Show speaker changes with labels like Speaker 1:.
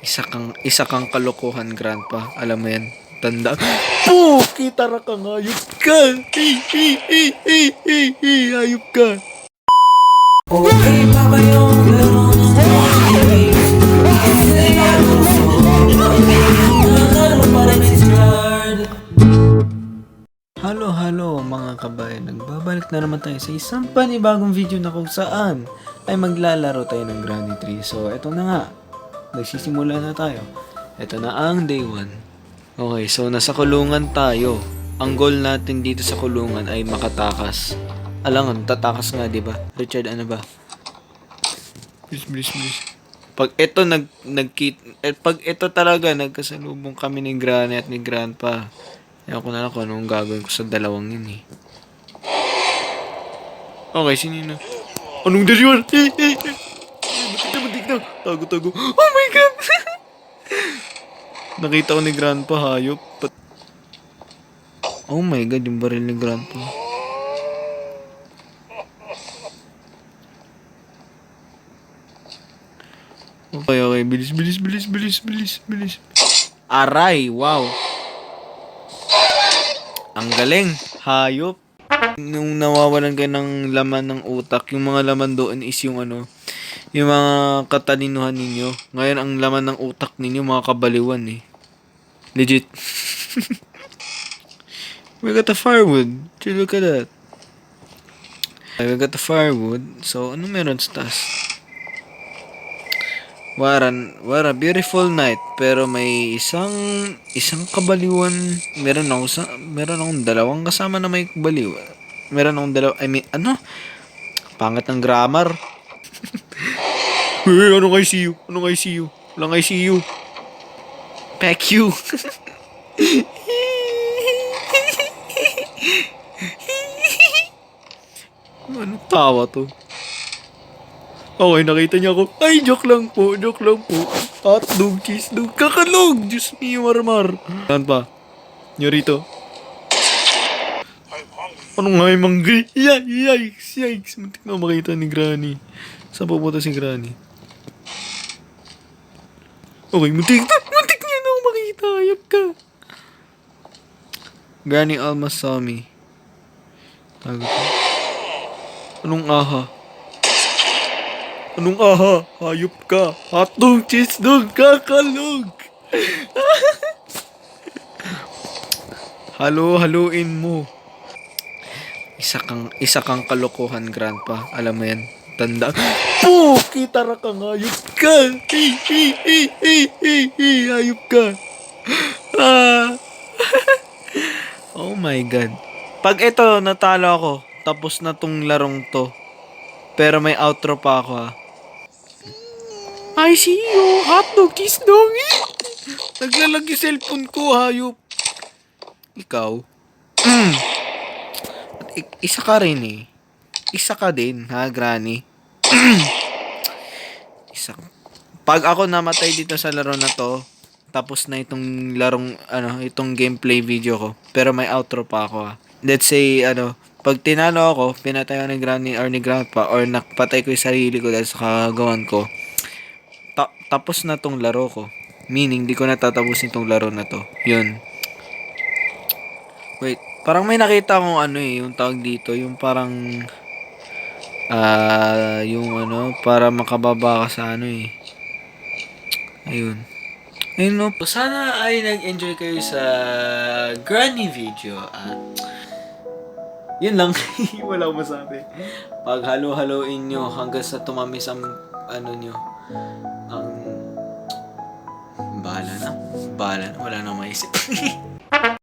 Speaker 1: Isa kang kalokohan, grandpa. Alam mo yan. Tanda. Kitara ka nga. Ayup ka. Ayup ka.
Speaker 2: Okay pa ba yung laro ng gaming? Nakalaro pa rin si Squad.
Speaker 1: Halo mga kabayan. Nagbabalik na naman tayo sa isang panibagong video na kung saan ay maglalaro tayo ng Granny Tree. So, eto na nga. Nagsisimula na tayo. Eto na ang day 1. Okay, so nasa kulungan tayo. Ang goal natin dito sa kulungan ay makatakas. Alangan, tatakas nga, di ba? Richard, ano ba? Bilis. Pag ito pag ito talaga nagkasalubong kami ni Granny at ni Grandpa. Ewan ko na lang kung anong gagawin ko sa dalawang yun eh. Okay, sinino? Anong daliwan? Butik na. Tago. Oh my God! Nakita ko ni Grandpa, hayop. Oh my God, yung baril ni Grandpa. Okay. Bilis. Aray, wow. Ang galing, hayop. Nung nawawalan kayo ng laman ng utak, yung mga laman doon is yung yung mga katalinuhan ninyo. Ngayon, ang laman ng utak ninyo, mga kabaliwan eh. Legit. We got the firewood. Look at that. We got the firewood. So, ano meron sa taas? What a beautiful night. Pero may isang kabaliwan. Meron akong dalawang kasama na may baliw. Pangit ng grammar. Hey, anong ICU? Walang ICU. Peck you. Anong tawa to? Okay, nakita niya ako. Ay, joke lang po. Hotdog, cheese dog, kakalog. Diyos mio, marmar. Saan pa? Nyo rito. Anong nga yung manggi? Yikes. Muntik na makita ni Granny. Saan pupunta si Granny? Okay, muntik niya na ako makita. Ayap ka. Granny almost saw me. Tago ko. Anong aha? Hayop ka. Hotdog, cheese dog, kakalog. Haluin mo. Isa kang kalokohan, grandpa. Alam mo yan. Tanda. Kitara ka nga. Hayop ka. Hayop ka. Oh my God. Pag ito, natalo ako. Tapos na tong larong to. Pero may outro pa ako ha. I see you, hotdog, cheese dog. Naglalag yung cellphone ko, hayop. Ikaw? Isa ka rin eh. Isa ka din, ha, Granny? Pag ako namatay dito sa laro na to, tapos na itong itong gameplay video ko. Pero may outro pa ako ha. Let's say, pag tinalo ako, pinatay ko ni Granny or ni Grandpa, or nakpatay ko yung sarili ko dahil sa kagawan ko, tapos na tong laro ko. Meaning, di ko natatapusin tong laro na to. Yun. Wait, parang may nakita akong yung tawag dito, yung parang, para makababa ka sa Ayun. Ayun no. Sana ay nag-enjoy kayo sa Granny video at yun lang. Wala akong masabi. Pag halo-haloin nyo hanggang sa tumamis ang nyo. Ang bahala na. Wala na maisip.